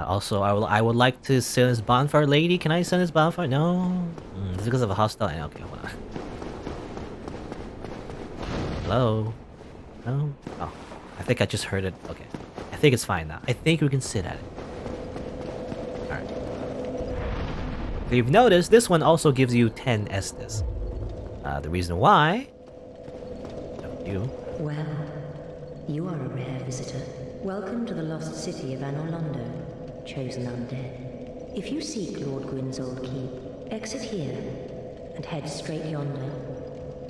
Also, I would like to send this bonfire lady. Can I send this bonfire? No. Is it because of a hostile? Okay, hold on. Hello? No? Oh, I think I just heard it. Okay. I think it's fine now. I think we can sit at it. Alright. If you've noticed, this one also gives you 10 Estes. The reason why... You. Well, you are a rare visitor. Welcome to the lost city of Anor Londo, chosen undead. If you seek Lord Gwyn's old keep, exit here and head straight yonder.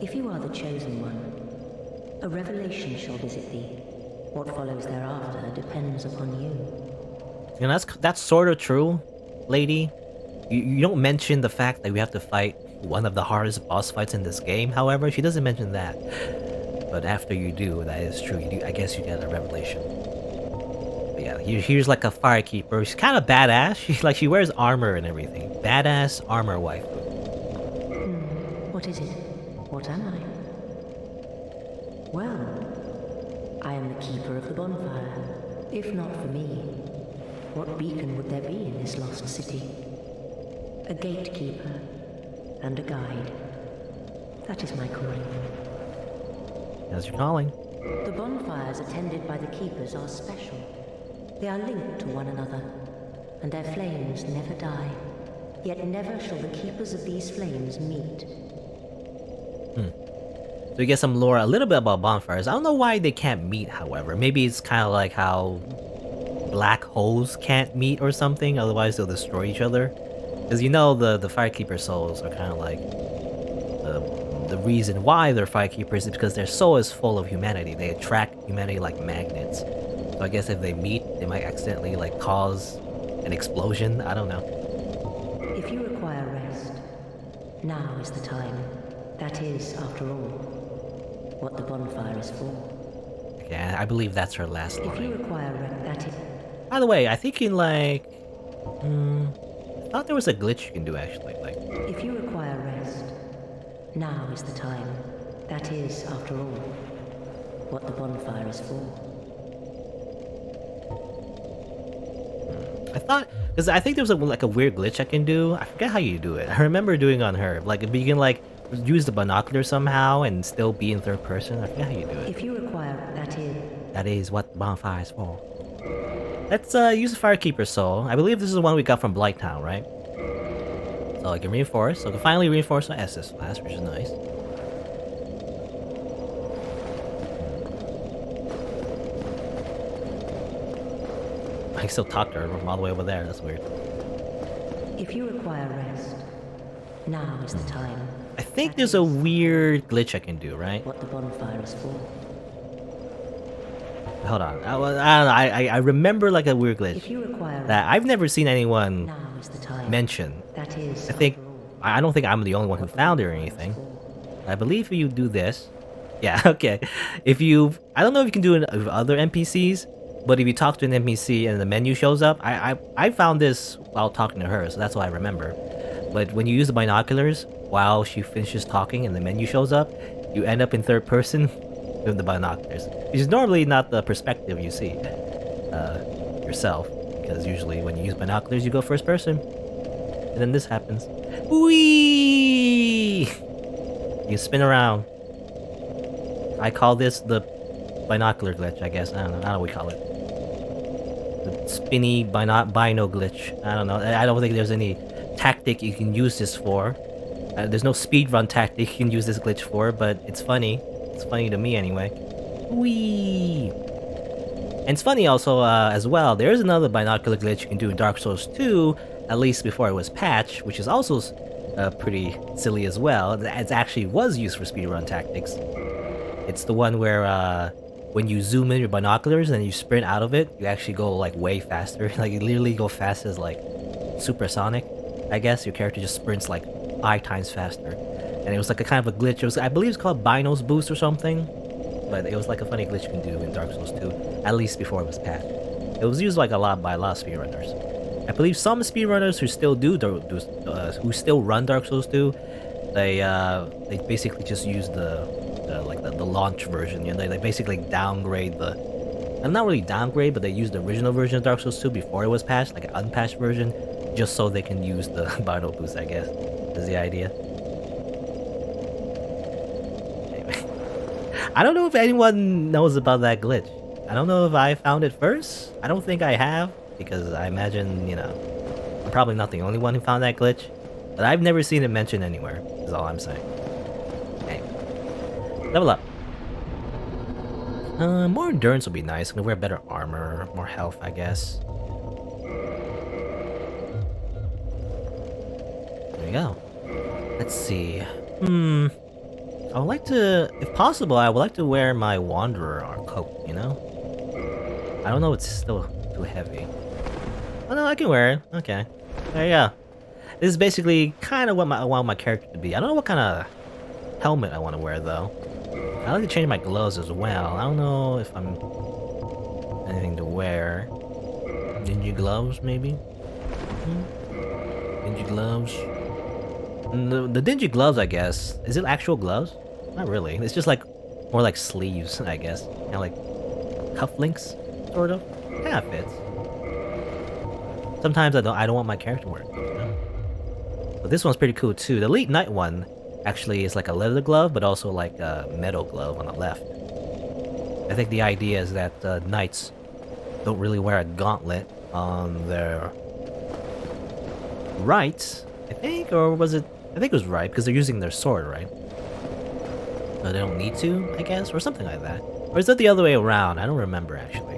If you are the chosen one, a revelation shall visit thee. What follows thereafter depends upon you. And that's sort of true, lady. You don't mention the fact that we have to fight one of the hardest boss fights in this game, however, she doesn't mention that. But after you do, that is true. You do, I guess you get a revelation. But yeah, here's like a firekeeper. She's kind of badass. She wears armor and everything. Badass armor wife. What is it? What am I? Well, I am the keeper of the bonfire. If not for me, what beacon would there be in this lost city? A gatekeeper and a guide. That is my calling. As you're calling. The bonfires attended by the keepers are special. They are linked to one another, and their flames never die. Yet never shall the keepers of these flames meet. So you get some lore a little bit about bonfires. I don't know why they can't meet, however. Maybe it's kind of like how black holes can't meet or something, otherwise they'll destroy each other. Because you know the Firekeeper souls are kind of like... The reason why they're Firekeepers is because their soul is full of humanity. They attract humanity like magnets. So I guess if they meet, they might accidentally like cause an explosion. I don't know. If you require rest, now is the time. That is, after all, what the bonfire is for. Okay, I believe that's her last line. If you require rest, that is... By the way, I think in like... I thought there was a glitch you can do actually. Like, if you require rest, now is the time. That is, after all, what the bonfire is for. I thought... Because I think there was like a weird glitch I can do. I forget how you do it. I remember doing on her. Like, you can like use the binocular somehow and still be in third person. I forget how you do it. If you require... That is what the bonfire is for. Let's use the Firekeeper soul. I believe this is the one we got from Blighttown, right? So I can reinforce. So I can finally reinforce my Estus class, which is nice. I can still talk to her from all the way over there. That's weird. If you require rest, now is the time. I think there's a weird glitch I can do, right? What the bonfire is for. Hold on. I remember like a weird glitch If you require that I've never seen anyone now is the time. mention. That is, I don't think I'm the only one who found it or anything. I believe if you do this... Yeah, okay. If you... I don't know if you can do it with other NPCs, but if you talk to an NPC and the menu shows up, I found this while talking to her, so that's why I remember. But when you use the binoculars, while she finishes talking and the menu shows up, you end up in third person with the binoculars. Which is normally not the perspective you see yourself, because usually when you use binoculars, you go first person. And then this happens. Whee! You spin around. I call this the binocular glitch, I guess. I don't know what we call it. The spinny bino glitch. I don't know. I don't think there's any tactic you can use this for. There's no speedrun tactic you can use this glitch for, but it's funny. It's funny to me anyway. Whee! And it's funny also as well, there's another binocular glitch you can do in Dark Souls 2, at least before it was patched, which is also pretty silly as well. It actually was used for speedrun tactics. It's the one where when you zoom in your binoculars and you sprint out of it, you actually go like way faster. Like you literally go fast as like supersonic. I guess your character just sprints like 5 times faster. And it was like a kind of a glitch. It was, I believe it's called Bino's Boost or something. But it was like a funny glitch you can do in Dark Souls 2, at least before it was patched. It was used like a lot by a lot of speedrunners. I believe some speedrunners who still who still run Dark Souls 2, they basically just use the launch version. You know, they basically downgrade the I'm not really downgrade, but they used the original version of Dark Souls 2 before it was patched, like an unpatched version, just so they can use the vital boost, I guess, is the idea. Anyway. I don't know if anyone knows about that glitch. I don't know if I found it first. I don't think I have, because I imagine, you know, I'm probably not the only one who found that glitch. But I've never seen it mentioned anywhere, is all I'm saying. Anyway. Level up. More endurance would be nice. I'm gonna wear better armor, more health, I guess. There we go. Let's see. I would like to, if possible, I would like to wear my Wanderer coat, you know? I don't know, it's still too heavy. Oh no, I can wear it. Okay. There you go. This is basically kind of what I want my character to be. I don't know what kind of helmet I want to wear, though. I like to change my gloves as well. I don't know if I'm anything to wear. Dingy gloves, maybe? Dingy gloves. The dingy gloves, I guess. Is it actual gloves? Not really. It's just like more like sleeves, I guess. Kind of like cufflinks, sort of. Kind of fits. Sometimes I don't want my character wearing gloves, you know? But this one's pretty cool too. The Elite Knight one actually is like a leather glove, but also like a metal glove on the left. I think the idea is that knights don't really wear a gauntlet on their right, I think, or was it? I think it was right, because they're using their sword, right? So they don't need to, I guess, or something like that. Or is that the other way around? I don't remember, actually.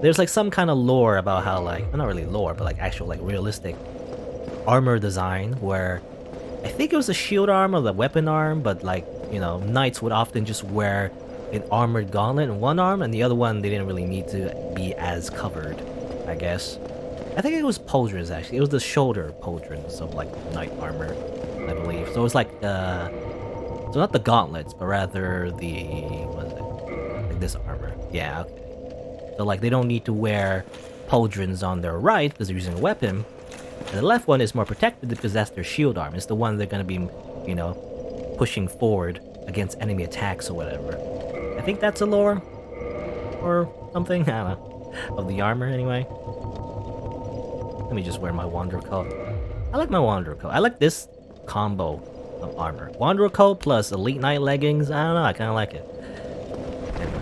There's like some kind of lore about how, like, well, not really lore, but like actual like realistic armor design where I think it was the shield arm or the weapon arm, but like, you know, knights would often just wear an armored gauntlet in one arm, and the other one they didn't really need to be as covered, I guess. I think it was pauldrons, actually. It was the shoulder pauldrons of like knight armor, I believe. So it was like so not the gauntlets, but rather the, what is it? Like this armor. Yeah, okay. So like they don't need to wear pauldrons on their right because they're using a weapon. And the left one is more protected because that's their shield arm. It's the one they're gonna be, you know, pushing forward against enemy attacks or whatever. I think that's a lore or something. I don't know. Of the armor anyway. Let me just wear my Wanderer coat. I like my Wanderer coat. I like this combo of armor. Wanderer coat plus Elite Knight leggings. I don't know. I kind of like it. Anyway.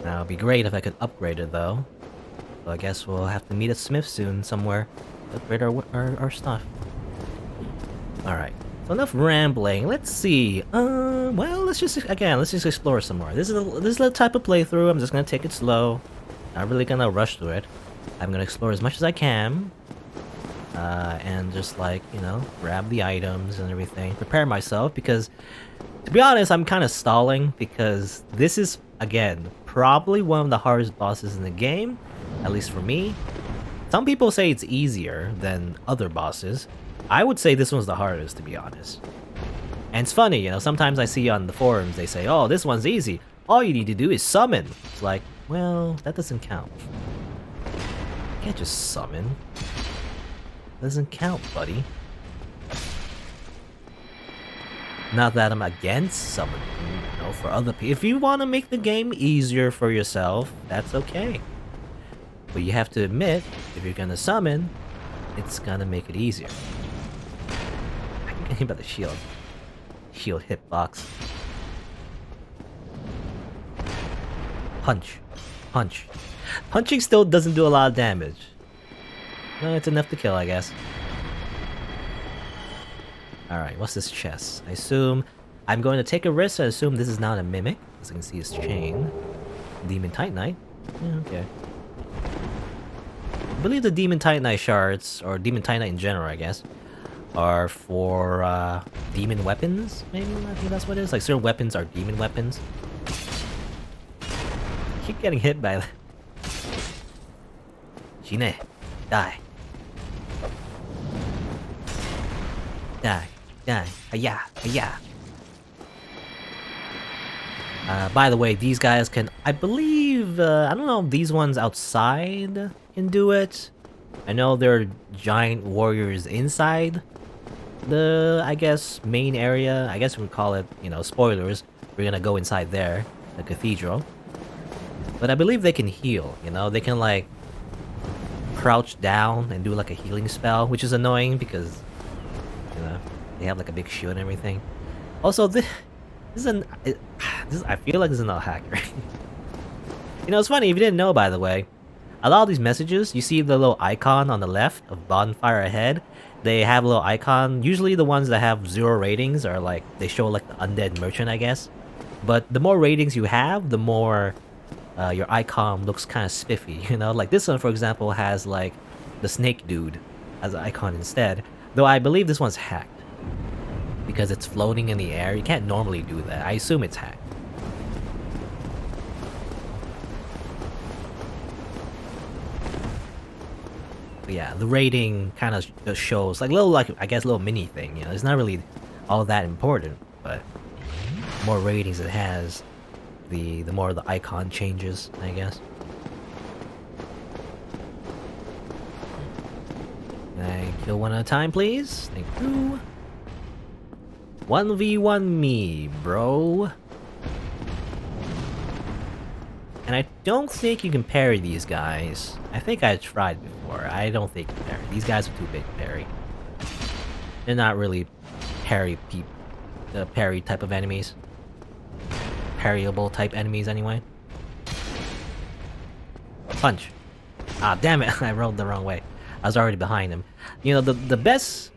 Now, it'd be great if I could upgrade it though. So I guess we'll have to meet a smith soon somewhere to upgrade our stuff. Alright. So enough rambling. Let's see. Well, let's just explore some more. This is the type of playthrough. I'm just gonna take it slow. Not really gonna rush through it. I'm gonna explore as much as I can. And just like, you know, grab the items and everything. Prepare myself because, to be honest, I'm kind of stalling because this is, again, probably one of the hardest bosses in the game. At least for me. Some people say it's easier than other bosses. I would say this one's the hardest, to be honest. And it's funny, you know, sometimes I see on the forums, they say, oh, this one's easy. All you need to do is summon. It's like, well, that doesn't count. You can't just summon. Doesn't count, buddy. Not that I'm against summoning, you know, for other people. If you want to make the game easier for yourself, that's okay. But you have to admit, if you're gonna summon, it's gonna make it easier. I can get hit by the shield. Shield hitbox. Punch. Punch. Punching still doesn't do a lot of damage. No, it's enough to kill, I guess. Alright, what's this chest? I assume I'm going to take a risk. I assume this is not a mimic. As you can see, his chain. Demon Titanite. Yeah, okay. I believe the Demon Titanite shards, or Demon Titanite in general, I guess, are for demon weapons, maybe? I think that's what it is. Like, certain weapons are demon weapons. I keep getting hit by that. Shine, die. Die, die, hiya, hiya. By the way, these guys can, I believe, I don't know if these ones outside can do it. I know there are giant warriors inside the, I guess, main area. I guess we would call it, you know, spoilers. We're gonna go inside there, the cathedral. But I believe they can heal, you know? They can, like, crouch down and do, like, a healing spell, which is annoying because, you know, they have, like, a big shield and everything. Also, this is I feel like this is not a hacker. You know, it's funny, if you didn't know, by the way, a lot of these messages, you see the little icon on the left of bonfire ahead, they have a little icon. Usually the ones that have 0 ratings are like, they show like the undead merchant, I guess. But the more ratings you have, the more your icon looks kind of spiffy, you know? Like this one, for example, has like the snake dude as an icon instead. Though I believe this one's hacked. Because it's floating in the air, you can't normally do that. I assume it's hacked. But yeah, the rating kind of just shows like little, like I guess, little mini thing. You know, it's not really all that important, but the more ratings it has, the more the icon changes, I guess. Can I kill one at a time, please? Thank you. 1v1 me, bro. And I don't think you can parry these guys. I think I tried before. I don't think you can parry. These guys are too big to parry. They're not really parry type of enemies. Parryable type enemies anyway. Punch. Ah, damn it. I rolled the wrong way. I was already behind him. You know, the best...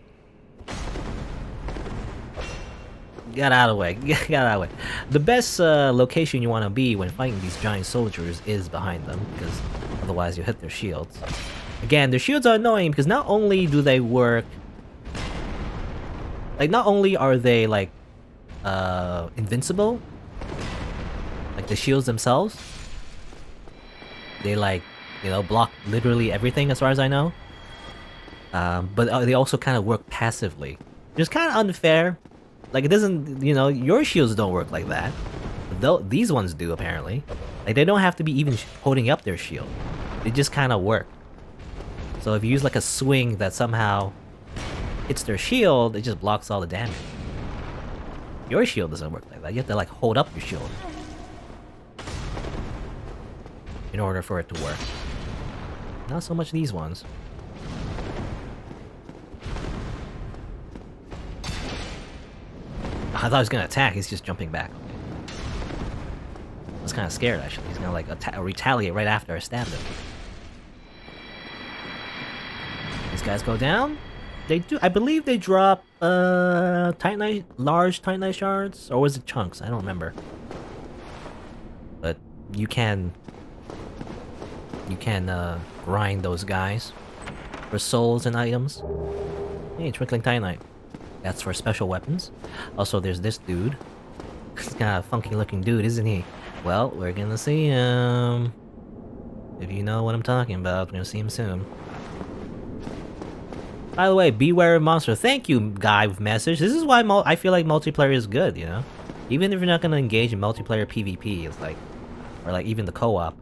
Get out of the way. Get out of the way. The best location you want to be when fighting these giant soldiers is behind them, because otherwise you hit their shields. Again, their shields are annoying because not only do they work... Like, not only are they, like, invincible, like the shields themselves, they, like, you know, block literally everything as far as I know. But they also kind of work passively. Which is kind of unfair. Like, it doesn't, you know, your shields don't work like that. Though these ones do, apparently. Like, they don't have to be even holding up their shield. They just kind of work. So if you use, like, a swing that somehow hits their shield, it just blocks all the damage. Your shield doesn't work like that. You have to, like, hold up your shield in order for it to work. Not so much these ones. I thought he was gonna attack, he's just jumping back. I was kind of scared, actually. He's gonna, like, retaliate right after I stabbed him. These guys go down. They do, I believe they drop, large Titanite shards? Or was it chunks? I don't remember. But you can grind those guys for souls and items. Hey, twinkling Titanite. That's for special weapons. Also, there's this dude. He's kind of a funky looking dude, isn't he? Well, we're gonna see him. If you know what I'm talking about, we're gonna see him soon. By the way, beware of monster. Thank you, guy with message. This is why I feel like multiplayer is good, you know? Even if you're not gonna engage in multiplayer PvP, it's like... Or like even the co-op.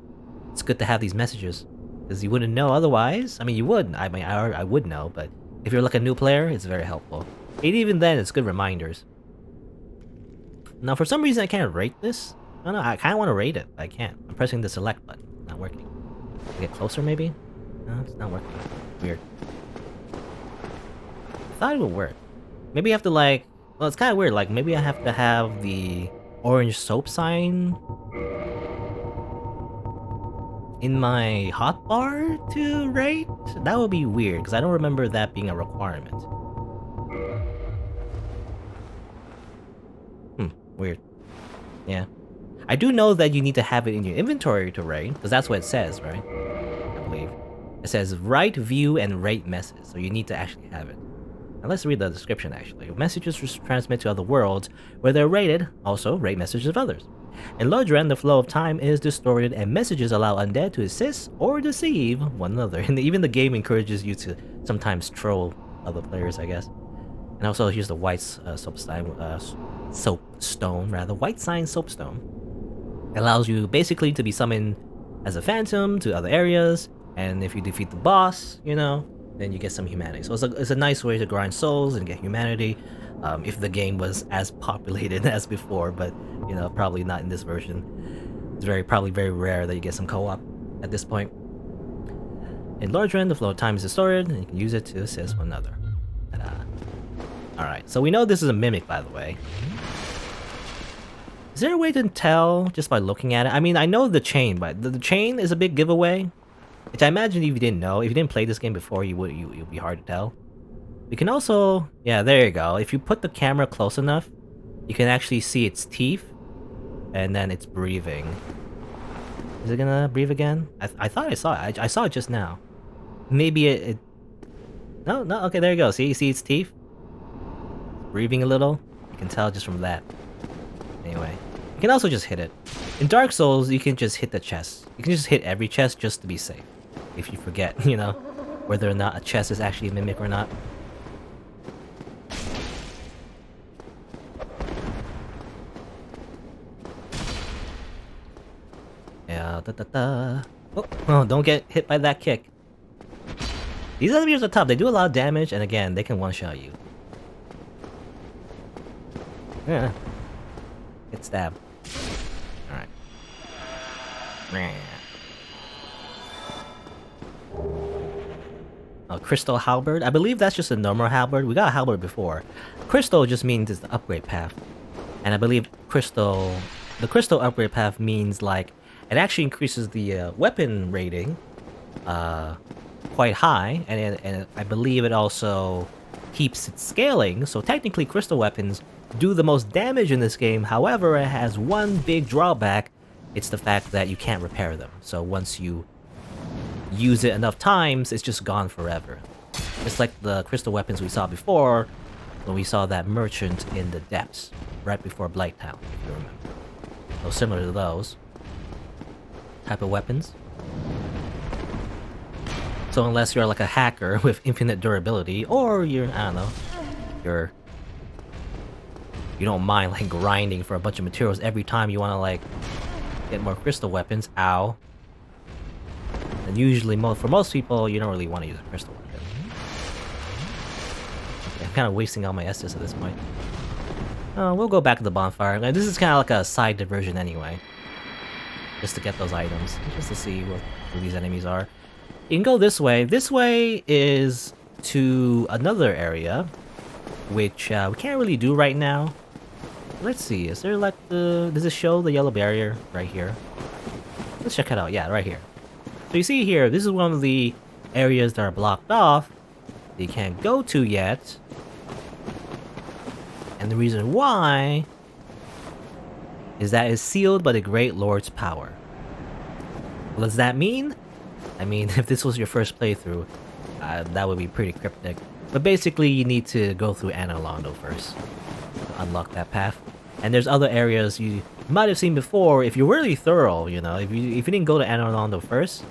It's good to have these messages. Because you wouldn't know otherwise. I mean, you would. I mean, I would know, but... If you're like a new player, it's very helpful. And even then, it's good reminders. Now, for some reason, I can't rate this. I don't know, I kind of want to rate it, but I can't. I'm pressing the select button. It's not working. Get closer, maybe? No, it's not working. Weird. I thought it would work. Maybe you have to, like... Well, it's kind of weird. Like, maybe I have to have the orange soap sign in my hotbar to rate? That would be weird, because I don't remember that being a requirement. Weird. Yeah. I do know that you need to have it in your inventory to rate, because that's what it says, right? I believe. It says write, view, and rate message, so you need to actually have it. Now let's read the description, actually. Messages transmit to other worlds where they're rated, also rate messages of others. In Lordran, the flow of time is distorted, and messages allow undead to assist or deceive one another. And even the game encourages you to sometimes troll other players, I guess. And also, here's the white soapstone, white sign soapstone. It allows you basically to be summoned as a phantom to other areas, and if you defeat the boss, you know, then you get some humanity. So it's a nice way to grind souls and get humanity, if the game was as populated as before, but, you know, probably not in this version. It's probably very rare that you get some co-op at this point. In Lordran, the flow of time is distorted, and you can use it to assist one another. Alright, so we know this is a mimic, by the way. Is there a way to tell just by looking at it? I mean, I know the chain, but the chain is a big giveaway. Which I imagine if you didn't know, if you didn't play this game before, it would be hard to tell. We can also, yeah, there you go. If you put the camera close enough, you can actually see its teeth, and then it's breathing. Is it gonna breathe again? I thought I saw it. I saw it just now. Maybe it... No, okay, there you go. See, you see its teeth? Breathing a little. You can tell just from that. Anyway, you can also just hit it. In Dark Souls, you can just hit the chest. You can just hit every chest just to be safe. If you forget, you know, whether or not a chest is actually a mimic or not. Yeah, Oh, don't get hit by that kick. These enemies are tough. They do a lot of damage, and again, they can one-shot you. Yeah. Get stabbed. Alright. Crystal halberd. I believe that's just a normal halberd. We got a halberd before. Crystal just means it's the upgrade path. And I believe the crystal upgrade path means like it actually increases the weapon rating quite high, and I believe it also keeps it scaling. So technically crystal weapons do the most damage in this game. However, it has one big drawback. It's the fact that you can't repair them. So once you use it enough times, it's just gone forever. It's like the crystal weapons we saw before, when we saw that merchant in the depths, right before Blighttown, if you remember. So similar to those type of weapons. So unless you're like a hacker with infinite durability, or you're, I don't know, you don't mind like grinding for a bunch of materials every time you want to like get more crystal weapons, ow. And usually, for most people, you don't really want to use a crystal weapon. Okay, I'm kind of wasting all my Estus at this point. We'll go back to the bonfire. This is kind of like a side diversion anyway. Just to get those items. Just to see who these enemies are. You can go this way. This way is to another area, which we can't really do right now. Let's see, is there like does it show the yellow barrier right here? Let's check it out. Yeah, right here. So you see here, this is one of the areas that are blocked off that you can't go to yet. And the reason why is that it's sealed by the Great Lord's power. What does that mean? I mean, if this was your first playthrough, that would be pretty cryptic. But basically, you need to go through Anor Londo first to unlock that path. And there's other areas you might have seen before if you're really thorough, you know. If you didn't go to Anor Londo first,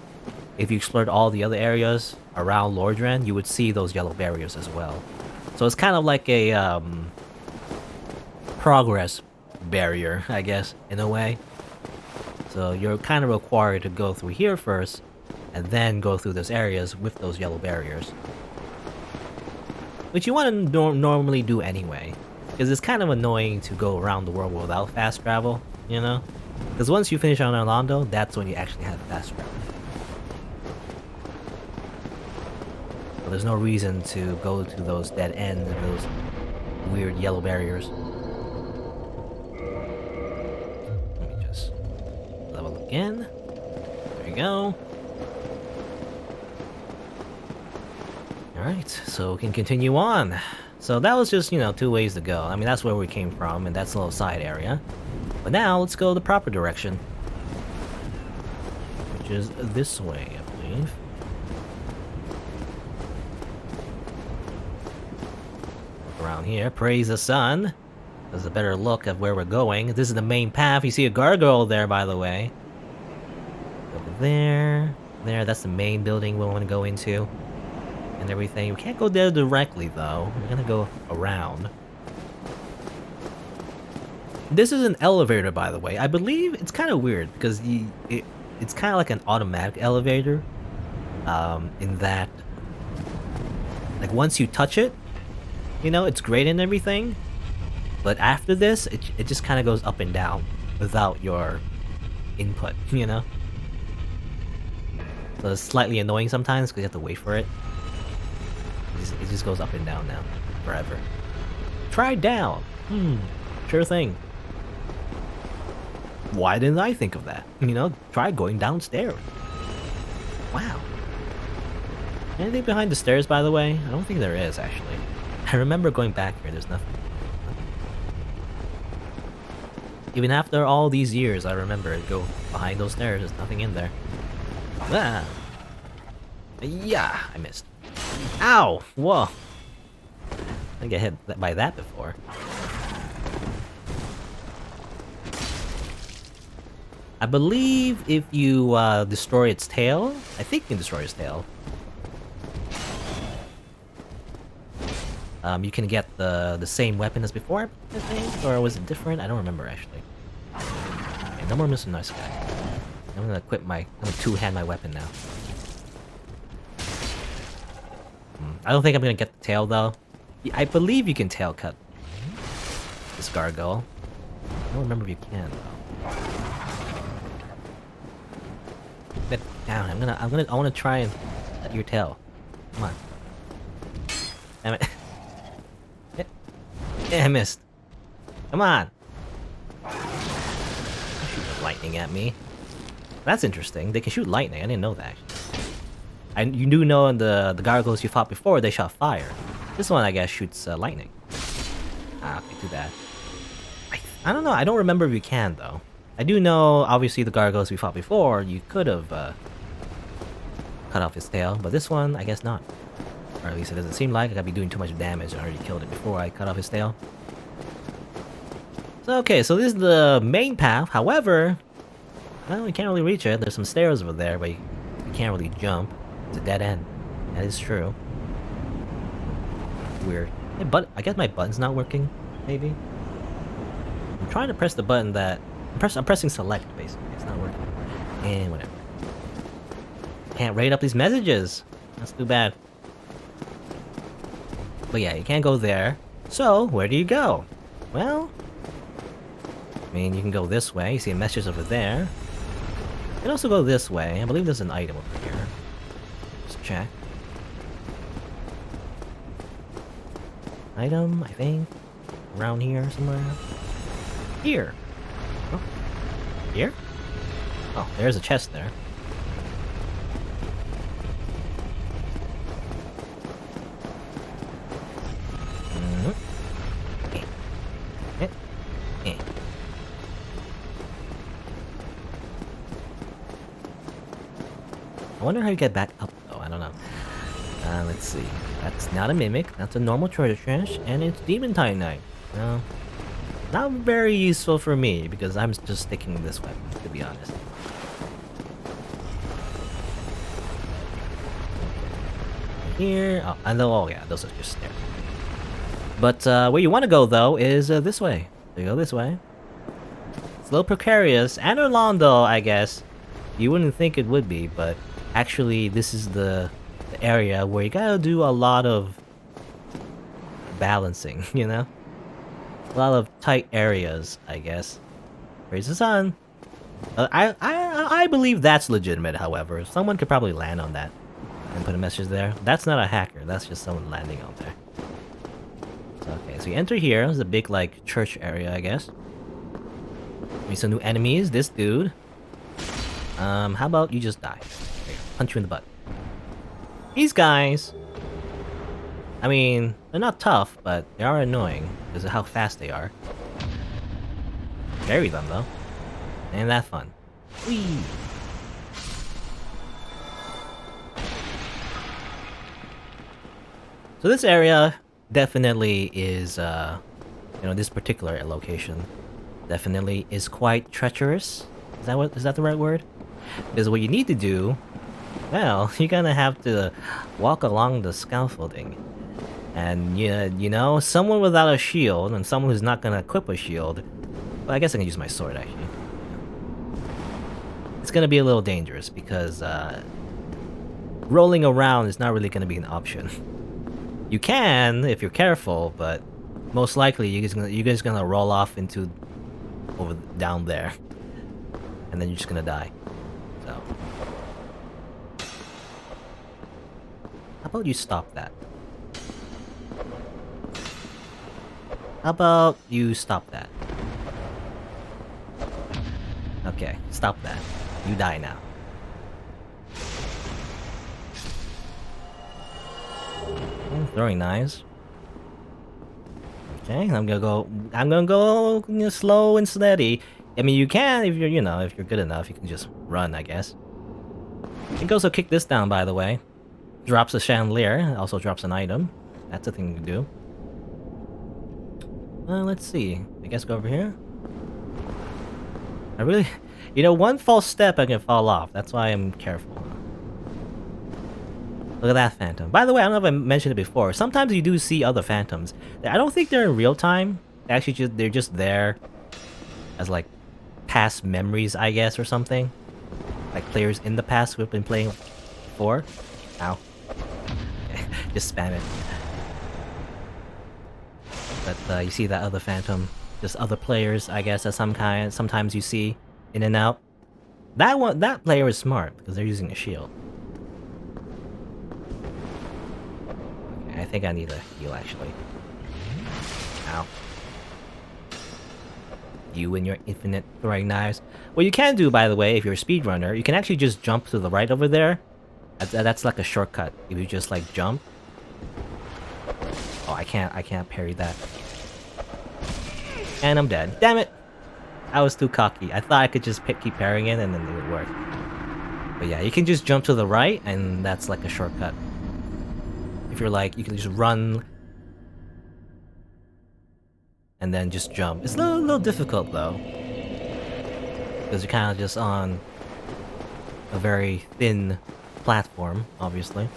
if you explored all the other areas around Lordran, you would see those yellow barriers as well. So it's kind of like a progress barrier, I guess, in a way. So you're kind of required to go through here first, and then go through those areas with those yellow barriers. Which you want to normally do anyway, because it's kind of annoying to go around the world without fast travel, you know? Because once you finish on Anor Londo, that's when you actually have fast travel. So there's no reason to go to those dead ends and those weird yellow barriers. Let me just level again. There you go. Alright, so we can continue on. So that was just, you know, 2 ways to go. I mean, that's where we came from, and that's a little side area. But now, let's go the proper direction. Which is this way, I believe. Around here, praise the sun. There's a better look at where we're going. This is the main path. You see a gargoyle there, by the way. Over there. There, that's the main building we want to go into. And everything. We can't go there directly, though. We're gonna go around. This is an elevator, by the way. I believe it's kind of weird, because it's kind of like an automatic elevator. In that, like, once you touch it, you know, it's great and everything. But after this, it just kind of goes up and down without your input, you know? So it's slightly annoying sometimes because you have to wait for it. It just goes up and down now, forever. Try down! Sure thing. Why didn't I think of that? You know, try going downstairs. Wow. Anything behind the stairs, by the way? I don't think there is, actually. I remember going back here, there's nothing. Even after all these years, I remember go behind those stairs, there's nothing in there. Ah! Yeah, I missed. Ow! Whoa! I get hit by that before. I believe if you destroy its tail, I think you can destroy its tail. You can get the same weapon as before, I think, or was it different? I don't remember actually. Okay, no more Mr. Nice Guy. I'm gonna quit I'm gonna two-hand my weapon now. I don't think I'm gonna get the tail though. I believe you can tail cut this gargoyle. I don't remember if you can though. Get down. I wanna try and cut your tail. Come on. Damn it. Yeah, I missed. Come on. Shoot lightning at me. That's interesting. They can shoot lightning. I didn't know that. You do know in the gargoyles you fought before, they shot fire. This one, I guess, shoots lightning. Ah, okay, too bad. I don't know. I don't remember if you can, though. I do know, obviously, the gargoyles we fought before, you could have cut off his tail, but this one, I guess not. Or at least it doesn't seem like. I gotta be doing too much damage. I already killed it before I cut off his tail. So, okay, so this is the main path. However, well, you can't really reach it. There's some stairs over there, but you can't really jump. It's a dead end. That is true. Weird. Hey, but I guess my button's not working, maybe? I'm trying to press the button that... I'm pressing select, basically. It's not working. And whatever. Can't rate up these messages. That's too bad. But yeah, you can't go there. So, where do you go? Well... I mean, you can go this way. You see a message over there. You can also go this way. I believe there's an item over here. Just check. Item, I think. Around here somewhere. Here! Oh. Here? Oh, there's a chest there. I wonder how you get back up though, I don't know. Let's see. That's not a mimic, that's a normal treasure chest, and it's Demon Titanite. No. Not very useful for me, because I'm just sticking with this weapon, to be honest. Here, oh, I know, oh yeah, those are just there. But where you want to go though is this way. So you go this way. It's a little precarious. Anor Londo, I guess. You wouldn't think it would be, but actually this is the area where you gotta do a lot of balancing, you know? A lot of tight areas, I guess. Praise the sun. I believe that's legitimate, however. Someone could probably land on that and put a message there. That's not a hacker, that's just someone landing on there. Okay, so you enter here. There's a big, like, church area, I guess. Meet some new enemies. This dude. How about you just die? Here, punch you in the butt. These guys... I mean, they're not tough, but they are annoying because of how fast they are. Bury them, though. Ain't that fun. Whee! So this area definitely is, you know, this particular location definitely is quite treacherous. Is that the right word? Because what you need to do, well, you're gonna have to walk along the scaffolding. And, you know, someone without a shield and someone who's not gonna equip a shield, well, I guess I can use my sword, actually. It's gonna be a little dangerous because, rolling around is not really gonna be an option. You can, if you're careful, but most likely you guys gonna roll off into down there. and then you're just gonna die. So, how about you stop that? How about you stop that? Okay, stop that. You die now. Throwing knives. Okay, I'm gonna go. Slow and steady. I mean, you can if you're, if you're good enough, you can just run, I guess. You can also kick this down, by the way. Drops a chandelier. Also drops an item. That's a thing you can do. Let's see. I guess go over here. I really, one false step I can fall off. That's why I'm careful. Look at that phantom. By the way, I don't know if I mentioned it before. Sometimes you do see other phantoms. I don't think they're in real time. Actually, they're just there as like past memories, I guess, or something. Like players in the past who have been playing before. Ow. Just spam it. But you see that other phantom. Just other players, I guess, of some kind. Sometimes you see in and out. That player is smart because they're using a shield. Okay, I think I need a heal actually. Ow. You and your infinite throwing knives. What you can do, by the way, if you're a speedrunner, you can actually just jump to the right over there. That's like a shortcut. If you just like jump. Oh, I can't parry that. And I'm dead. Damn it! I was too cocky. I thought I could just keep parrying it and then it would work. But yeah, you can just jump to the right and that's like a shortcut. If you're like, you can just run and then just jump. It's a little difficult though. Because you're kind of just on a very thin platform, obviously.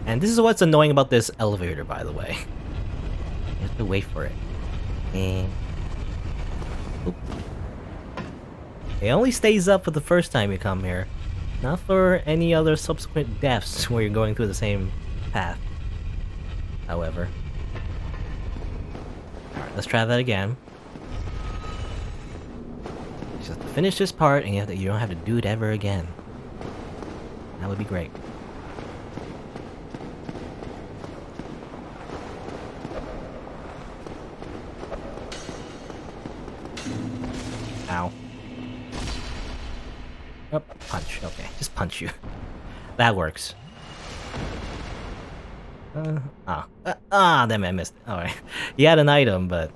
And this is what's annoying about this elevator, by the way. You have to wait for it. It only stays up for the first time you come here. Not for any other subsequent deaths where you're going through the same path. However. Alright, let's try that again. Just have to finish this part and you don't have to do it ever again. That would be great. Ow. Oh, punch. Okay, just punch you. That works. Damn it, I missed it. Alright. He had an item, but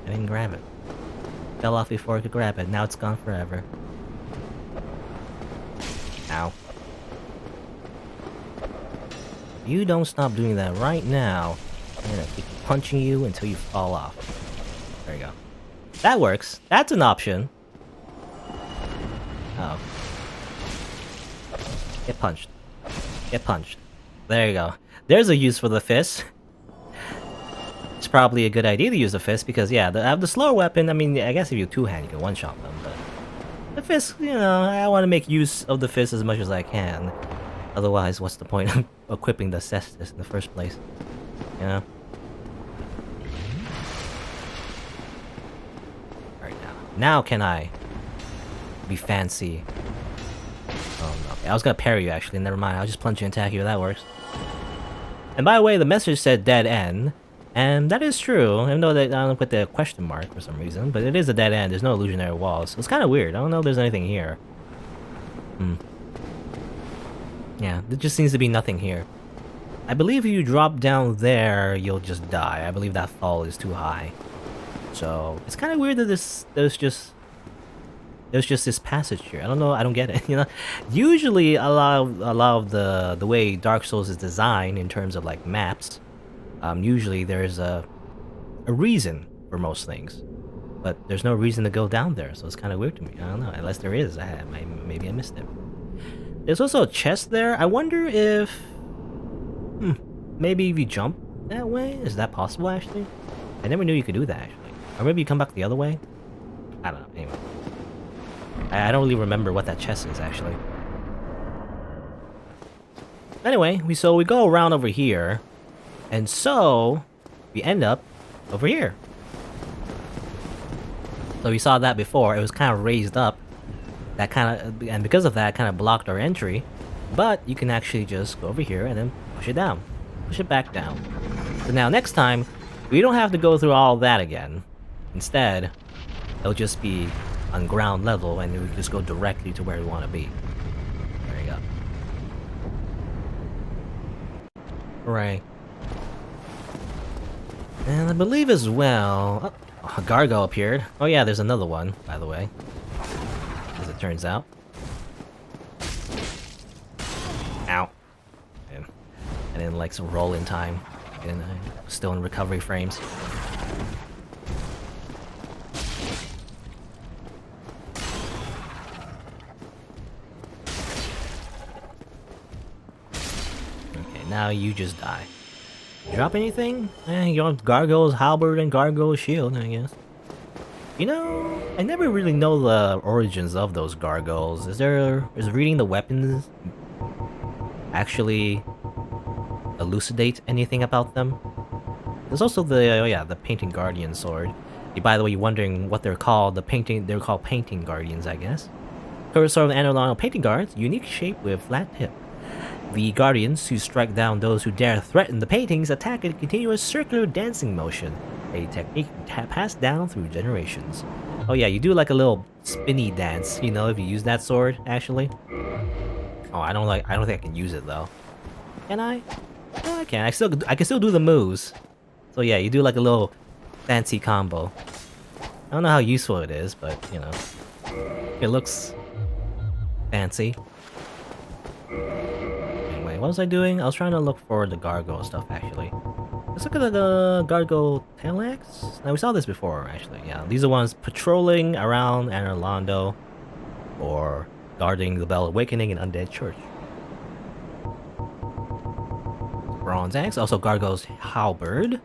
I didn't grab it. Fell off before I could grab it. Now it's gone forever. Ow. If you don't stop doing that right now, I'm gonna keep punching you until you fall off. There you go. That works. That's an option. Oh. Get punched. Get punched. There you go. There's a use for the fist. It's probably a good idea to use the fist because, yeah, the slower weapon, I mean, I guess if you two-hand, you can one-shot them, but the fist, I want to make use of the fist as much as I can. Otherwise, what's the point of equipping the cestus in the first place? You know? Alright, now can I be fancy? Oh, no. Okay, I was gonna parry you, actually. Never mind. I'll just punch you and attack you. That works. And by the way, the message said dead end. And that is true, even though I don't put the question mark for some reason. But it is a dead end. There's no illusionary walls. So it's kind of weird. I don't know if there's anything here. Yeah, there just seems to be nothing here. I believe if you drop down there, you'll just die. I believe that fall is too high. So it's kind of weird that there's just this passage here. I don't know. I don't get it. Usually a lot of the way Dark Souls is designed in terms of like maps, usually there's a reason for most things, but there's no reason to go down there. So it's kind of weird to me. I don't know. Unless there is, maybe I missed it. There's also a chest there. I wonder if maybe if you jump that way, is that possible actually? I never knew you could do that actually. Or maybe you come back the other way. I don't know. Anyway. I don't really remember what that chest is, actually. Anyway, we go around over here, and so we end up over here. So we saw that before. It was kind of raised up. That kind of, and because of that, kind of blocked our entry. But you can actually just go over here and then push it down. Push it back down. So now next time, we don't have to go through all that again. Instead, it'll just be on ground level and we just go directly to where we want to be. There you go. Right. And I believe as well... Oh, a gargoyle appeared. Oh yeah, there's another one, by the way. As it turns out. Ow. And then like some roll in time. And still in recovery frames. Okay, now you just die. Drop anything? You want Gargoyle's halberd and Gargoyle's shield, I guess. You know, I never really know the origins of those gargoyles. Is reading the weapons actually elucidate anything about them? There's also the painting guardian sword. By the way, you're wondering what they're called. They're called painting guardians, I guess. Current sword of Anor Londo painting guards, unique shape with flat tip. The guardians, who strike down those who dare threaten the paintings, attack in a continuous circular dancing motion, a technique passed down through generations. Oh yeah, you do like a little spinny dance, you know, if you use that sword, actually. Oh, I don't think I can use it though. Can I? No, I can. I can still do the moves. So yeah, you do like a little fancy combo. I don't know how useful it is, but you know, it looks fancy. What was I doing? I was trying to look for the gargoyle stuff, actually. Let's look at the gargoyle tail axe. Now, we saw this before, actually. Yeah, these are ones patrolling around Anor Londo or guarding the Bell Awakening and Undead Church. Bronze axe, also gargoyle's halberd.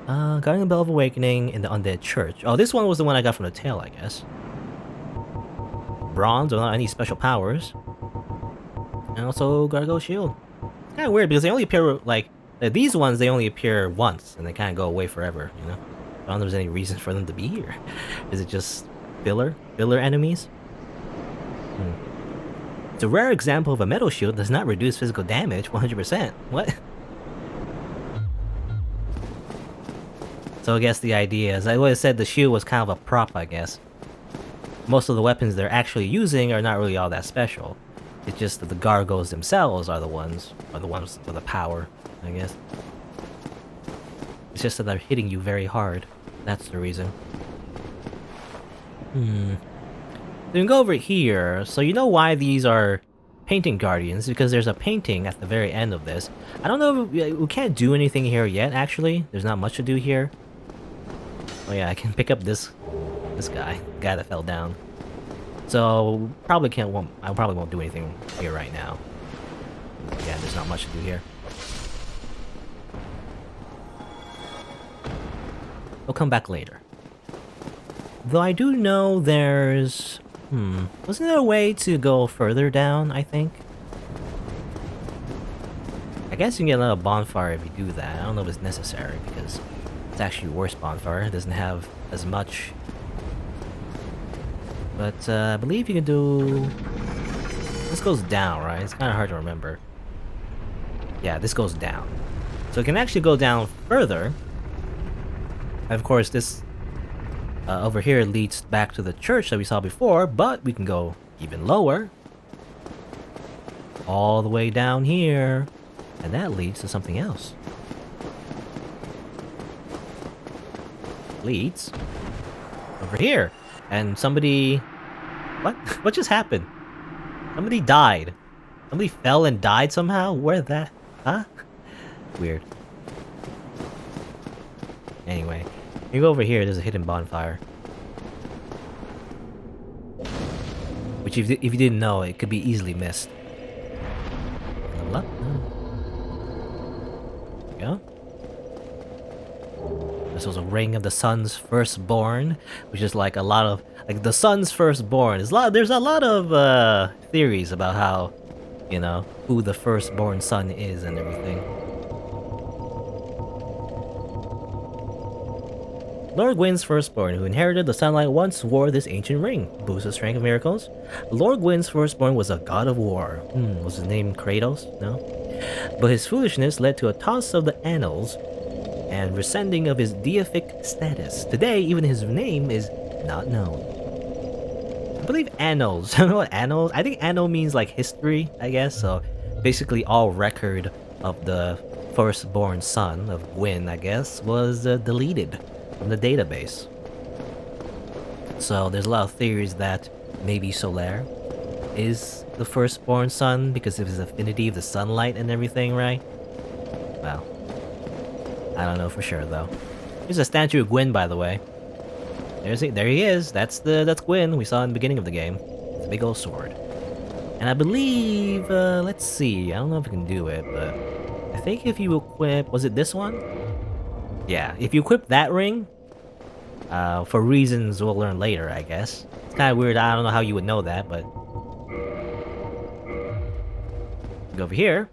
Guarding the Bell of Awakening in the Undead Church. Oh, this one was the one I got from the tail, I guess. Bronze, without any special powers. And also Gargoyle Shield. It's kind of weird because they only appear, like, these ones, they only appear once and they kind of go away forever, you know? I don't know if there's any reason for them to be here. Is it just filler enemies? It's a rare example of a metal shield that does not reduce physical damage 100%. What? So I guess the idea is, I would have said the shield was kind of a prop, I guess. Most of the weapons they're actually using are not really all that special. It's just that the gargoyles themselves are the ones with the power, I guess. It's just that they're hitting you very hard. That's the reason. You can go over here. So you know why these are painting guardians? Because there's a painting at the very end of this. I don't know if we can't do anything here yet, actually. There's not much to do here. Oh yeah, I can pick up this guy. The guy that fell down. So I probably won't do anything here right now. Yeah, there's not much to do here. We'll come back later. Though I do know there's... wasn't there a way to go further down, I think? I guess you can get another bonfire if you do that. I don't know if it's necessary, because it's actually worse bonfire. It doesn't have as much... But I believe you can do... This goes down, right? It's kind of hard to remember. Yeah, this goes down. So it can actually go down further. Of course, this over here leads back to the church that we saw before, but we can go even lower. All the way down here. And that leads to something else. Leads over here. And somebody... What? What just happened? Somebody died. Somebody fell and died somehow? Where that? Huh? Weird. Anyway. You go over here, there's a hidden bonfire. Which if you didn't know, it could be easily missed. Level up? There we go. This was a ring of the sun's firstborn, which is like a lot of the sun's firstborn. There's a lot of theories about how, you know, who the firstborn son is and everything. Lord Gwyn's firstborn, who inherited the sunlight, once wore this ancient ring. Boosts the strength of miracles. Lord Gwyn's firstborn was a god of war. Was his name Kratos? No. But his foolishness led to a toss of the annals and rescinding of his deific status. Today, even his name is not known. I believe annals. I don't know what annals. I think annal means like history, I guess. So basically, all record of the firstborn son of Gwyn, I guess, was deleted from the database. So there's a lot of theories that maybe Solaire is the firstborn son because of his affinity of the sunlight and everything, right? Well, I don't know for sure though. There's a statue of Gwyn, by the way. There he is. That's Gwyn we saw in the beginning of the game. It's a big old sword. And I believe, let's see. I don't know if I can do it, but I think if you equip, was it this one? Yeah, if you equip that ring, for reasons we'll learn later, I guess. It's kind of weird. I don't know how you would know that, but go over here.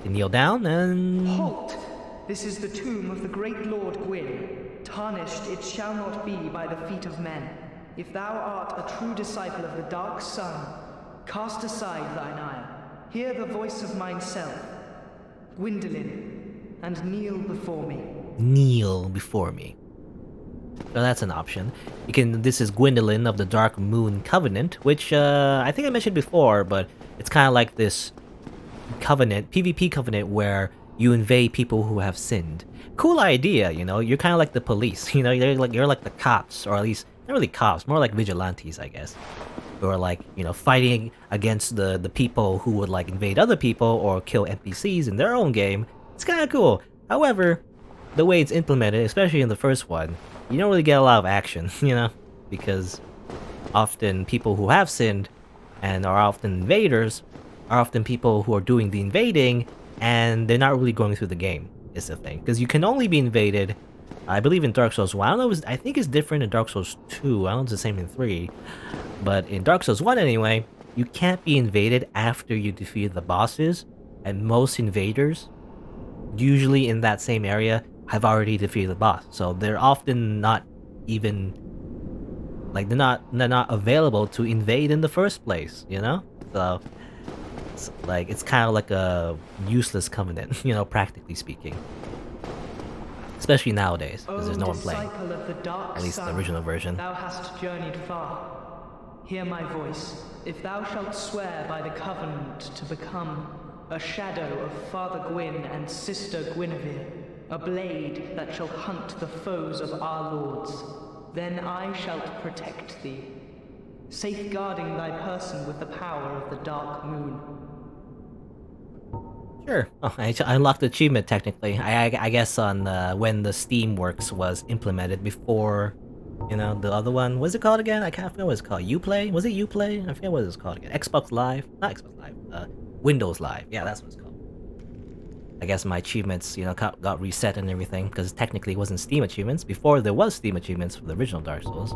You kneel down and Halt! This is the tomb of the great Lord Gwyn. Tarnished it shall not be by the feet of men. If thou art a true disciple of the dark sun, cast aside thine ire. Hear the voice of myself, Gwyndolin, and kneel before me. Kneel before me. So that's an option. You can. This is Gwyndolin of the Dark Moon Covenant, which I think I mentioned before, but it's kind of like this covenant, PvP covenant, where you invade people who have sinned. Cool idea, you know. You're kind of like the police, you know. You're like the cops, or at least not really cops, more like vigilantes, I guess. Who are like, you know, fighting against the people who would like invade other people or kill NPCs in their own game. It's kind of cool. However, the way it's implemented, especially in the first one, you don't really get a lot of action, you know, because often people who have sinned and are often invaders are often people who are doing the invading, and they're not really going through the game, is the thing. Because you can only be invaded, I believe in Dark Souls 1, I don't know, I think it's different in Dark Souls 2, I don't know if it's the same in 3, but in Dark Souls 1 anyway, you can't be invaded after you defeat the bosses, and most invaders, usually in that same area, have already defeated the boss, so they're often not even, like, they're not available to invade in the first place, you know? So like, it's kind of like a useless covenant, you know, practically speaking. Especially nowadays, because there's no one playing. At least the original version. Thou hast journeyed far. Hear my voice. If thou shalt swear by the covenant to become a shadow of Father Gwyn and Sister Guinevere, a blade that shall hunt the foes of our lords, then I shall protect thee, safeguarding thy person with the power of the dark moon. Sure. Oh, I unlocked the achievement technically. I guess on when the Steamworks was implemented before, you know, the other one. What's it called again? I can't forget what it's called. Uplay? Was it Uplay? I forget what it's called again. Xbox Live? Not Xbox Live. Windows Live. Yeah, that's what it's called. I guess my achievements, you know, got reset and everything because technically it wasn't Steam achievements. Before there was Steam achievements for the original Dark Souls.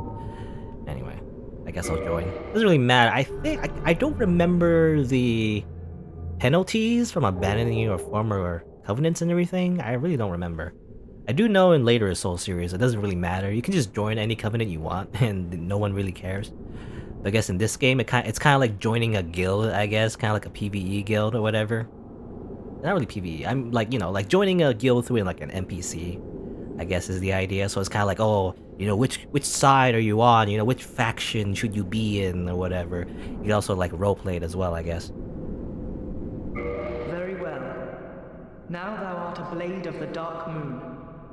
Anyway, I guess I'll join. Doesn't really matter. I think I don't remember the penalties from abandoning your former covenants and everything. I really don't remember. I do know in later Soul series it doesn't really matter. You can just join any covenant you want and no one really cares. But I guess in this game it's kind of like joining a guild, I guess, kind of like a PvE guild or whatever. Not really PvE. I'm like, you know, like joining a guild through like an NPC, I guess is the idea. So it's kind of like, oh, you know, which side are you on? You know, which faction should you be in or whatever. You can also like roleplay it as well, I guess. Now thou art a blade of the dark moon,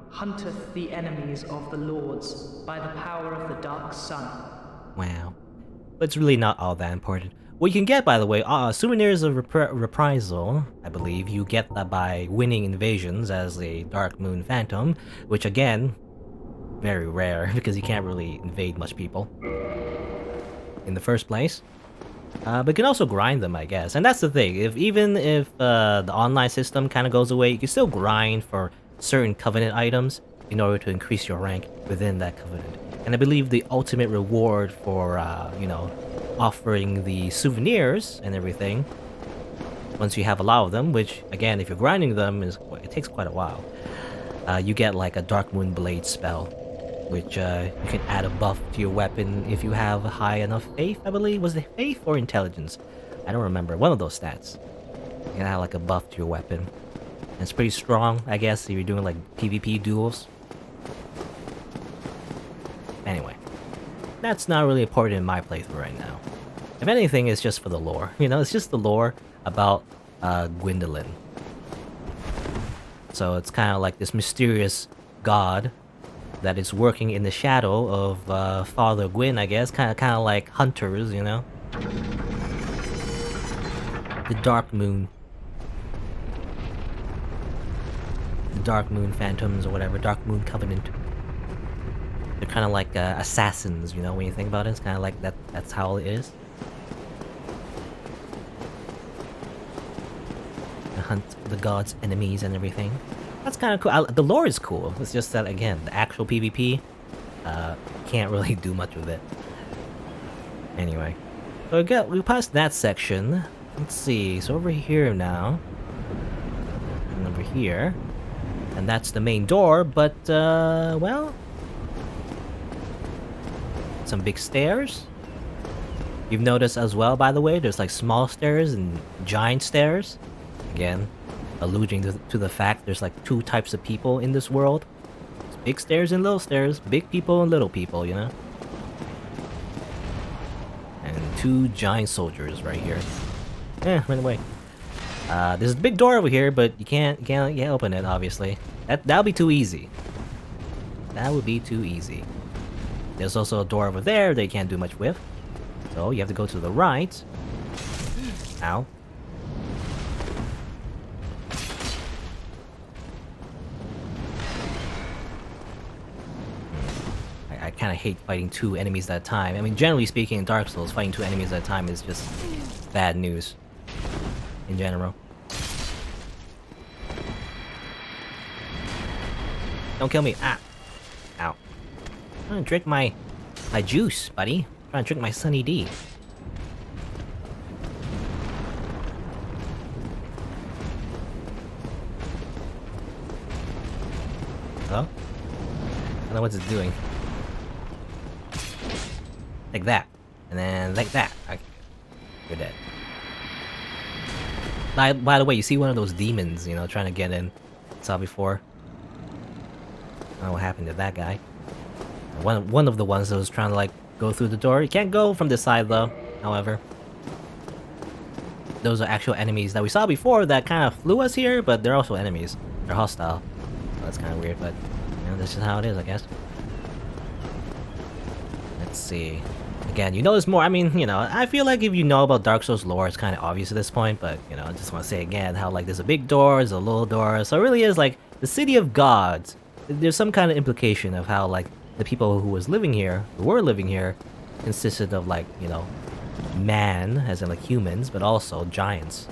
hunteth the enemies of the lords by the power of the dark sun. Wow. But it's really not all that important. What you can get, by the way, souvenirs of reprisal, I believe. You get that by winning invasions as a Dark Moon Phantom, which again, very rare because you can't really invade much people in the first place. But you can also grind them, I guess. And that's the thing. Even if the online system kind of goes away, you can still grind for certain Covenant items in order to increase your rank within that Covenant. And I believe the ultimate reward for, you know, offering the souvenirs and everything, once you have a lot of them, which, again, if you're grinding them, it takes quite a while. you get like a Dark Moon Blade spell, which you can add a buff to your weapon if you have high enough faith, I believe. Was it faith or intelligence? I don't remember. One of those stats. You can add like a buff to your weapon. And it's pretty strong, I guess, if you're doing like PvP duels. Anyway, that's not really important in my playthrough right now. If anything, it's just for the lore. You know, it's just the lore about Gwendolyn. So it's kind of like this mysterious god that is working in the shadow of Father Gwyn, I guess. Kind of like hunters, you know? The Dark Moon. The Dark Moon Phantoms or whatever. Dark Moon Covenant. They're kind of like assassins, you know, when you think about it. It's kind of like that. That's how it is. They hunt the gods' enemies and everything. That's kind of cool. The lore is cool. It's just that, again, the actual PvP can't really do much with it. Anyway. So we passed that section. Let's see. So over here now. And over here. And that's the main door, but, well... some big stairs. You've noticed as well, by the way, there's like small stairs and giant stairs. Again, alluding to the fact there's like two types of people in this world. There's big stairs and little stairs. Big people and little people, you know? And two giant soldiers right here. Run away. There's a big door over here, but you can't open it, obviously. That'll be too easy. That would be too easy. There's also a door over there that you can't do much with. So you have to go to the right. Ow. I kind of hate fighting two enemies at a time. I mean, generally speaking, in Dark Souls, fighting two enemies at a time is just bad news. In general. Don't kill me. Ah. Ow. I'm trying to drink my juice, buddy. I'm trying to drink my Sunny D. Hello? I don't know what it's doing. Like that. And then like that. Okay. You're dead. By the way, you see one of those demons, you know, trying to get in. Saw before. I don't know what happened to that guy. One of the ones that was trying to like go through the door. You can't go from this side though, however. Those are actual enemies that we saw before that kind of flew us here, but they're also enemies. They're hostile. So that's kind of weird, but you know, this is how it is, I guess. Let's see. Again, you know there's more. I mean, you know, I feel like if you know about Dark Souls lore, it's kind of obvious at this point, but you know, I just want to say again how like there's a big door, there's a little door, so it really is like the city of gods. There's some kind of implication of how like the people who were living here, consisted of like, you know, man, as in like humans, but also giants,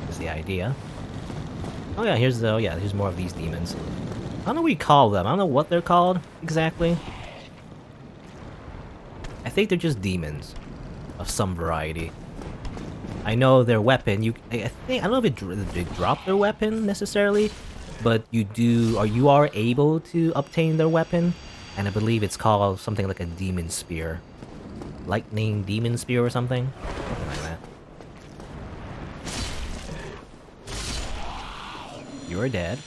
is the idea. Oh yeah, here's more of these demons. I don't know what you call them. I don't know what they're called exactly. I think they're just demons of some variety. I know their weapon. I don't know if they drop their weapon necessarily, but you are able to obtain their weapon, and I believe it's called something like a demon spear, lightning demon spear or something like that. You are dead.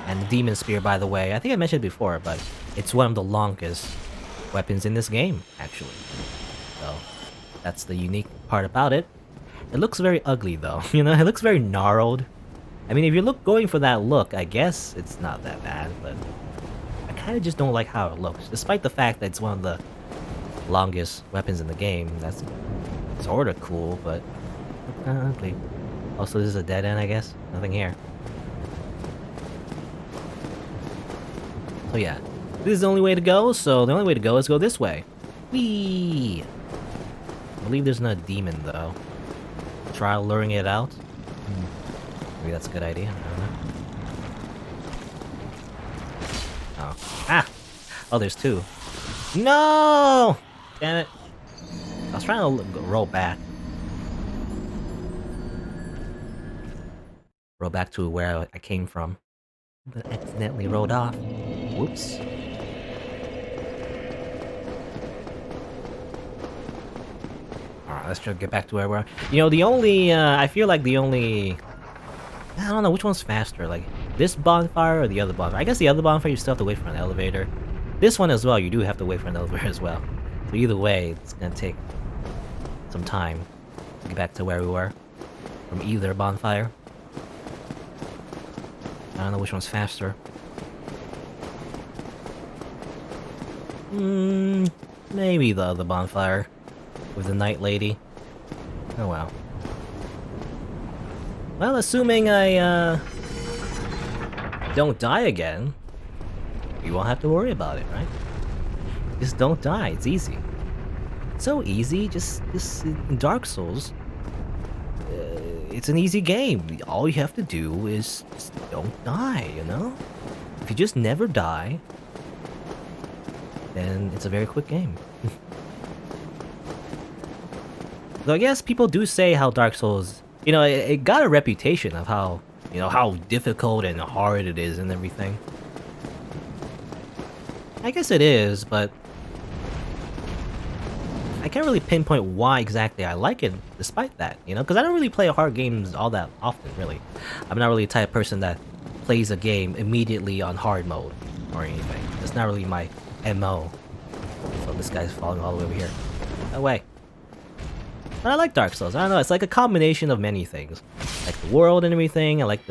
And the demon spear, by the way, I think I mentioned it before, but it's one of the longest weapons in this game, actually. So that's the unique part about it. It looks very ugly though, you know, it looks very gnarled. I mean, if you're going for that look, I guess it's not that bad, but I kind of just don't like how it looks. Despite the fact that it's one of the longest weapons in the game, that's sort of cool, but kind of ugly. Also, this is a dead end, I guess. Nothing here. So yeah, this is the only way to go, so the only way to go is go this way. Whee! I believe there's no demon, though. Try luring it out. Maybe that's a good idea. I don't know. Oh. Ah! Oh, there's two. No! Damn it. I was trying to roll back. Roll back to where I came from. Accidentally rolled off. Whoops. Alright, let's try to get back to where we're... You know, the only, I feel like the only... I don't know, which one's faster? Like, this bonfire or the other bonfire? I guess the other bonfire, you still have to wait for an elevator. This one as well, you do have to wait for an elevator as well. So either way, it's gonna take some time to get back to where we were. From either bonfire. I don't know which one's faster. Maybe the other bonfire. With the Night Lady. Oh well. Well, assuming I, don't die again, you won't have to worry about it, right? Just don't die, it's easy. So easy, just in Dark Souls, it's an easy game. All you have to do is just don't die, you know? If you just never die, then it's a very quick game. So I guess people do say how Dark Souls, you know, it got a reputation of how, you know, how difficult and hard it is and everything. I guess it is, but I can't really pinpoint why exactly I like it despite that, you know? Because I don't really play hard games all that often, really. I'm not really the type of person that plays a game immediately on hard mode or anything. It's not really my MO. So this guy's falling all the way over here. No way. But I like Dark Souls. I don't know, it's like a combination of many things. Like the world and everything. I like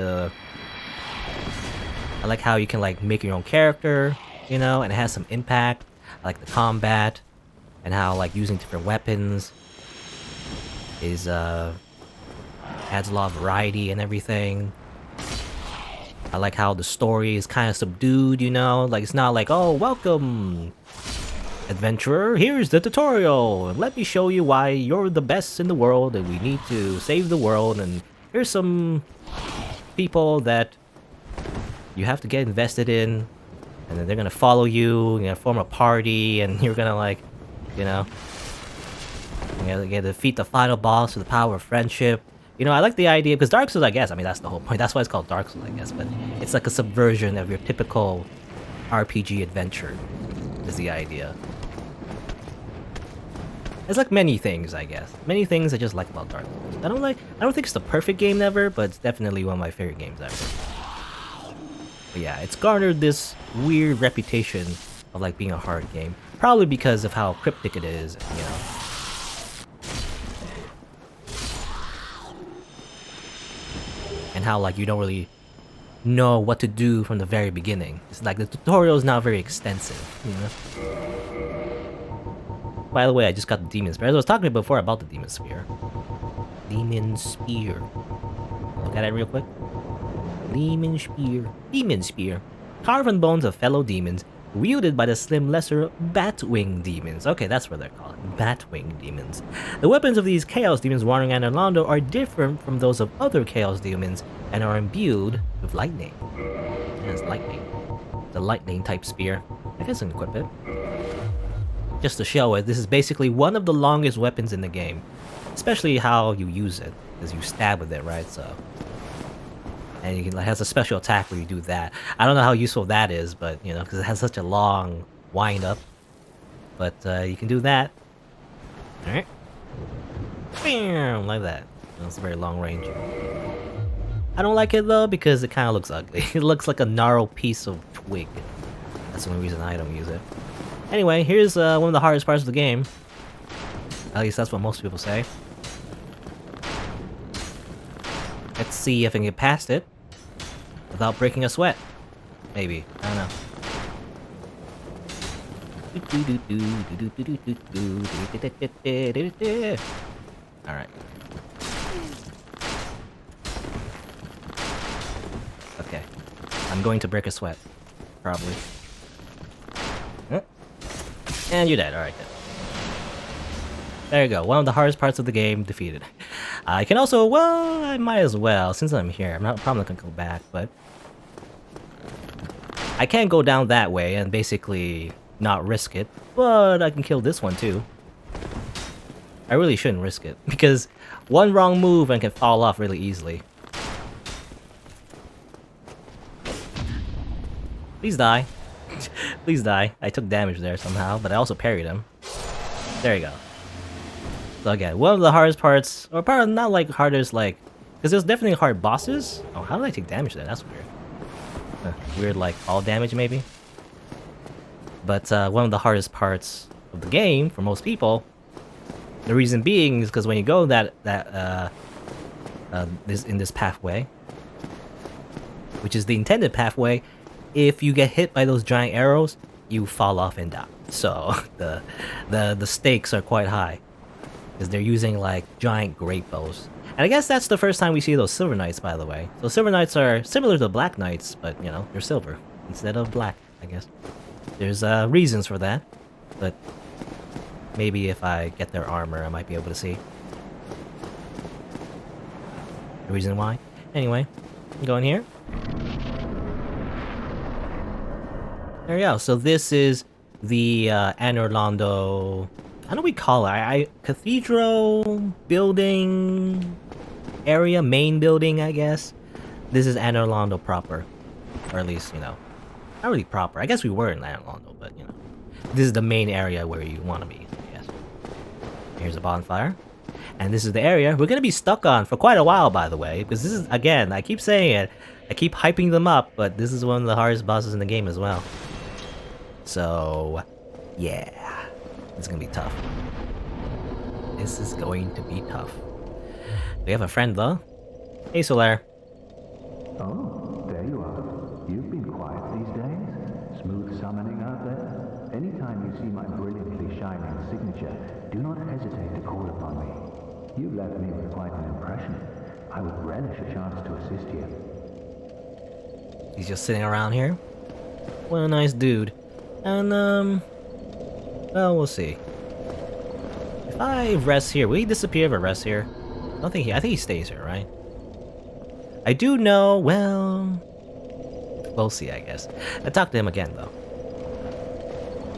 how you can like make your own character, you know, and it has some impact. I like the combat and how like using different weapons is adds a lot of variety and everything. I like how the story is kind of subdued, you know, like it's not like, oh, welcome adventurer, here's the tutorial. Let me show you why you're the best in the world and we need to save the world, and here's some people that you have to get invested in, and then they're gonna follow you, you're gonna form a party, and you're gonna like, you know, you're gonna defeat the final boss with the power of friendship. You know, I like the idea, because Dark Souls, I guess, I mean, that's the whole point. That's why it's called Dark Souls, I guess, but it's like a subversion of your typical RPG adventure, is the idea. It's like many things, I guess. Many things I just like about Dark Souls. I don't think it's the perfect game ever, but it's definitely one of my favorite games ever. But yeah, it's garnered this weird reputation of like being a hard game. Probably because of how cryptic it is, you know. And how like you don't really know what to do from the very beginning. It's like the tutorial is not very extensive, you know. By the way, I just got the Demon Spear. As I was talking before about the Demon Spear. Demon Spear. Look at it real quick. Demon Spear. Demon Spear. Carved from bones of fellow demons, wielded by the slim lesser Batwing demons. Okay, that's what they're called. Batwing demons. The weapons of these Chaos demons wandering Anor Londo are different from those of other Chaos demons and are imbued with lightning. Yeah, it's lightning. The lightning type spear. I guess I can equip it. Just to show it, this is basically one of the longest weapons in the game. Especially how you use it, because you stab with it, right? So, and you can, like, has a special attack where you do that. I don't know how useful that is, but you know, because it has such a long wind up. But you can do that. All right, bam, like that. That's a very long range. I don't like it though because it kind of looks ugly. It looks like a gnarled piece of twig. That's the only reason I don't use it. Anyway, here's one of the hardest parts of the game. At least that's what most people say. Let's see if I can get past it without breaking a sweat. Maybe. I don't know. Alright. Okay. I'm going to break a sweat. Probably. And you're dead. Alright, then. There you go. One of the hardest parts of the game defeated. I can also, well, I might as well, since I'm here. I'm probably not gonna go back, but I can go down that way and basically not risk it, but I can kill this one too. I really shouldn't risk it, because one wrong move and can fall off really easily. Please die. Please die. I took damage there somehow, but I also parried him. There you go. So again, one of the hardest parts, or part of not like hardest like, because there's definitely hard bosses. Oh, how did I take damage there? That's weird. Weird like all damage maybe. But one of the hardest parts of the game for most people, the reason being is because when you go this pathway, which is the intended pathway, if you get hit by those giant arrows, you fall off and die. So the stakes are quite high because they're using like giant great bows. And I guess that's the first time we see those silver knights, by the way. So silver knights are similar to black knights, but you know, they're silver instead of black, I guess. There's reasons for that, but maybe if I get their armor, I might be able to see the reason why. Anyway, go in here. There we go. So this is the Anor Londo. How do we call it? Cathedral building area, main building, I guess. This is Anor Londo proper, or at least you know, not really proper. I guess we were in Anor Londo, but you know, this is the main area where you want to be. I guess. Here's a bonfire, and this is the area we're gonna be stuck on for quite a while, by the way, because this is again. I keep saying it. I keep hyping them up, but this is one of the hardest bosses in the game as well. So, yeah. It's gonna be tough. This is going to be tough. We have a friend, though. Hey, Solaire. Oh, there you are. You've been quiet these days. Smooth summoning out there. Anytime you see my brilliantly shining signature, do not hesitate to call upon me. You left me with quite an impression. I would relish a chance to assist you. He's just sitting around here. What a nice dude. And, well, we'll see. If I rest here, will he disappear if I rest here? I think he stays here, right? I do know, well... We'll see, I guess. I talked to him again, though.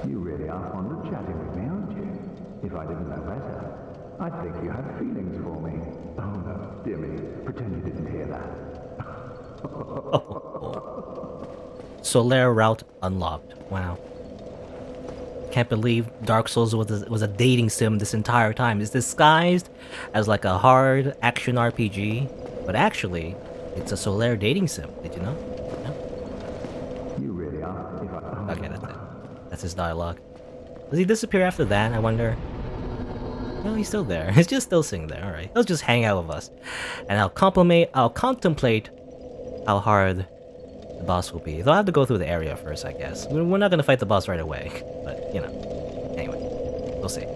You really are fond of chatting with me, aren't you? If I didn't know better, I'd think you had feelings for me. Oh no, dear me, pretend you didn't hear that. Solaire route unlocked. Wow. Can't believe Dark Souls was a dating sim this entire time. It's disguised as like a hard action RPG, but actually, it's a Solaire dating sim. Did you know? No? You really are. If I... Okay, that's it. That's his dialogue. Does he disappear after that? I wonder. No, he's still there. He's just still sitting there. All right, he'll just hang out with us, and I'll contemplate how hard the boss will be. They'll have to go through the area first, I guess. We're not gonna fight the boss right away, but you know. Anyway, we'll see.